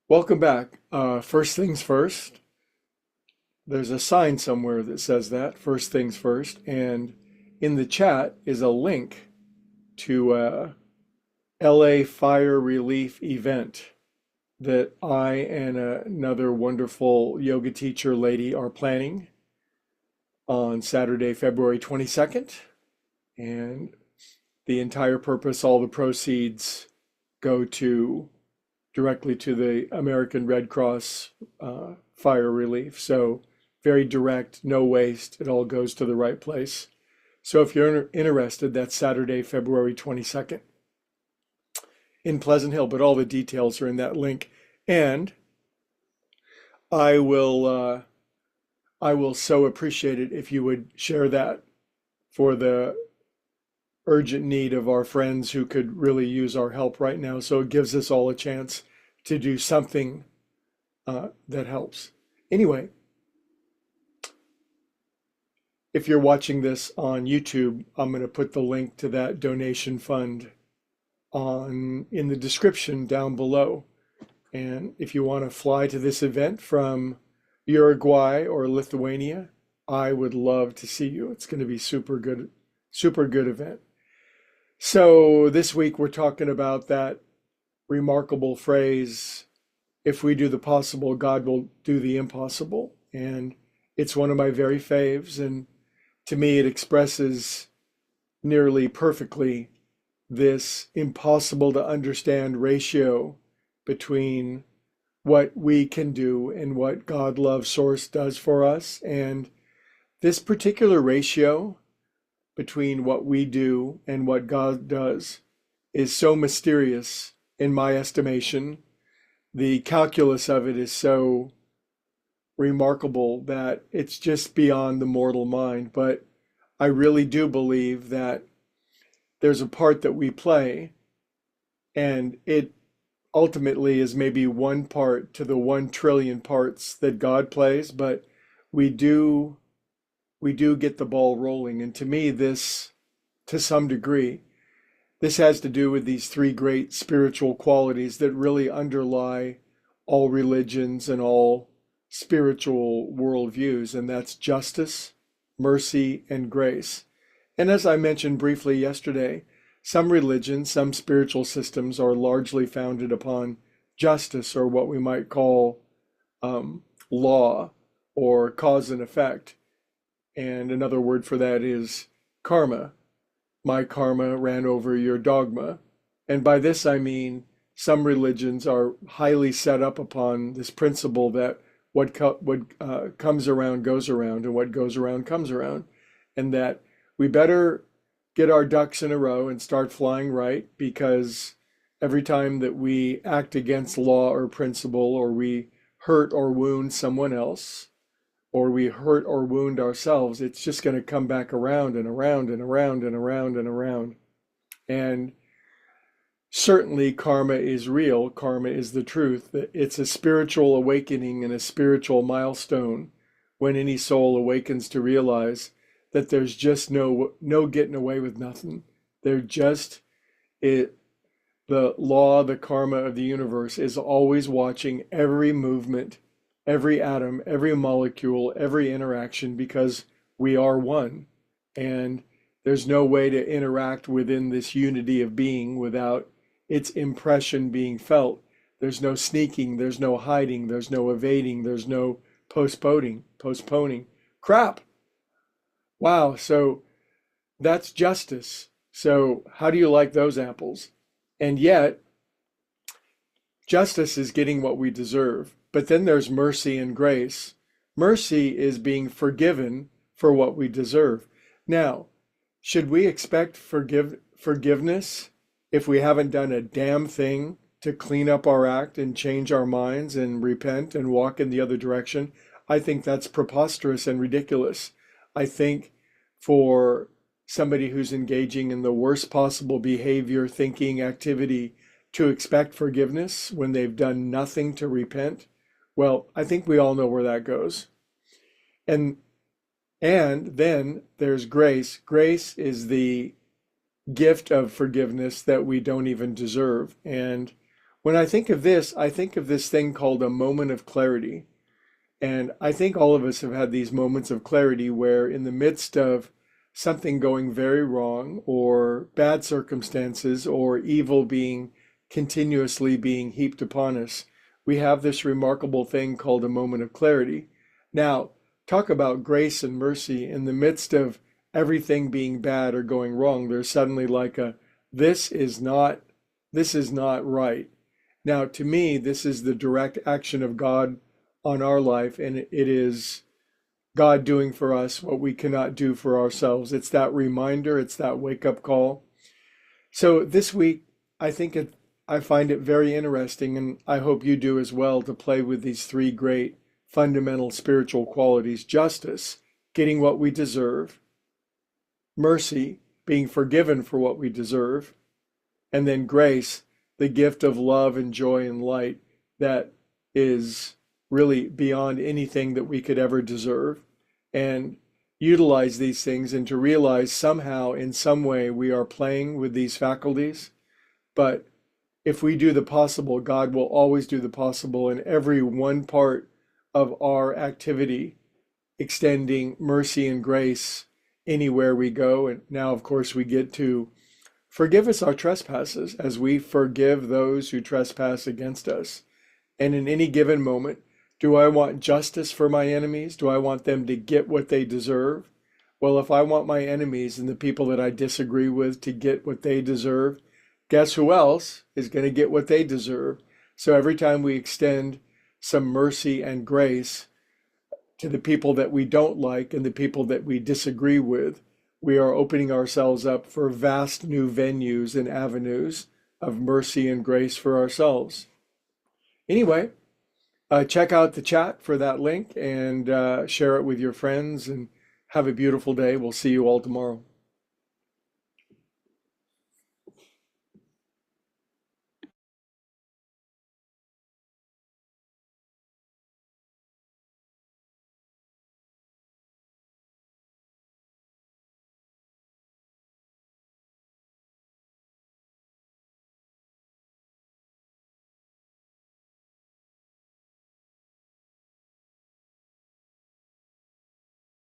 Welcome back. First things first, there's a sign somewhere that says that, first things first. And in the chat is a link to a LA fire relief event that I and another wonderful yoga teacher lady are planning on Saturday, February 22nd. And the entire purpose, all the proceeds go directly to the American Red Cross fire relief. So very direct, no waste. It all goes to the right place. So if you're interested, that's Saturday, February 22nd in Pleasant Hill, but all the details are in that link. And I will I will so appreciate it if you would share that for the urgent need of our friends who could really use our help right now. So it gives us all a chance to do something that helps. Anyway, if you're watching this on YouTube, I'm going to put the link to that donation fund in the description down below. And if you want to fly to this event from Uruguay or Lithuania, I would love to see you. It's going to be super good event. So this week we're talking about that remarkable phrase, if we do the possible, God will do the impossible. And it's one of my very faves. And to me, it expresses nearly perfectly this impossible to understand ratio between what we can do and what God love source does for us. And this particular ratio between what we do and what God does is so mysterious in my estimation. The calculus of it is so remarkable that it's just beyond the mortal mind. But I really do believe that there's a part that we play, and it ultimately is maybe one part to the 1 trillion parts that God plays, but we do get the ball rolling. And to me, this, to some degree, this has to do with these three great spiritual qualities that really underlie all religions and all spiritual worldviews, and that's justice, mercy, and grace. And as I mentioned briefly yesterday, some religions, some spiritual systems are largely founded upon justice, or what we might call law or cause and effect. And another word for that is karma. My karma ran over your dogma. And by this I mean some religions are highly set up upon this principle that what comes around goes around, and what goes around comes around, and that we better get our ducks in a row and start flying right, because every time that we act against law or principle, or we hurt or wound someone else, or we hurt or wound ourselves, it's just going to come back around and around and around and around and around. And certainly karma is real. Karma is the truth. It's a spiritual awakening and a spiritual milestone when any soul awakens to realize that there's just no getting away with nothing. The law, the karma of the universe is always watching every movement, every atom, every molecule, every interaction, because we are one. And there's no way to interact within this unity of being without its impression being felt. There's no sneaking, there's no hiding, there's no evading, there's no postponing. Crap. Wow, so that's justice. So how do you like those apples? And yet, justice is getting what we deserve. But then there's mercy and grace. Mercy is being forgiven for what we deserve. Now, should we expect forgiveness if we haven't done a damn thing to clean up our act and change our minds and repent and walk in the other direction? I think that's preposterous and ridiculous. I think for somebody who's engaging in the worst possible behavior, thinking, activity, to expect forgiveness when they've done nothing to repent, well, I think we all know where that goes. And then there's grace. Grace is the gift of forgiveness that we don't even deserve. And when I think of this, I think of this thing called a moment of clarity. And I think all of us have had these moments of clarity where, in the midst of something going very wrong, or bad circumstances, or evil being continuously being heaped upon us, we have this remarkable thing called a moment of clarity. Now, talk about grace and mercy in the midst of everything being bad or going wrong. There's suddenly like a, this is not, this is not right. Now, to me, this is the direct action of God on our life, and it is God doing for us what we cannot do for ourselves. It's that reminder, it's that wake-up call. So this week, I find it very interesting, and I hope you do as well, to play with these three great fundamental spiritual qualities: justice, getting what we deserve; mercy, being forgiven for what we deserve; and then grace, the gift of love and joy and light that is really beyond anything that we could ever deserve. And utilize these things, and to realize somehow, in some way, we are playing with these faculties. But if we do the possible, God will always do the possible in every one part of our activity, extending mercy and grace anywhere we go. And now, of course, we get to forgive us our trespasses as we forgive those who trespass against us. And in any given moment, do I want justice for my enemies? Do I want them to get what they deserve? Well, if I want my enemies and the people that I disagree with to get what they deserve, guess who else is going to get what they deserve? So every time we extend some mercy and grace to the people that we don't like and the people that we disagree with, we are opening ourselves up for vast new venues and avenues of mercy and grace for ourselves. Anyway, check out the chat for that link, and share it with your friends, and have a beautiful day. We'll see you all tomorrow.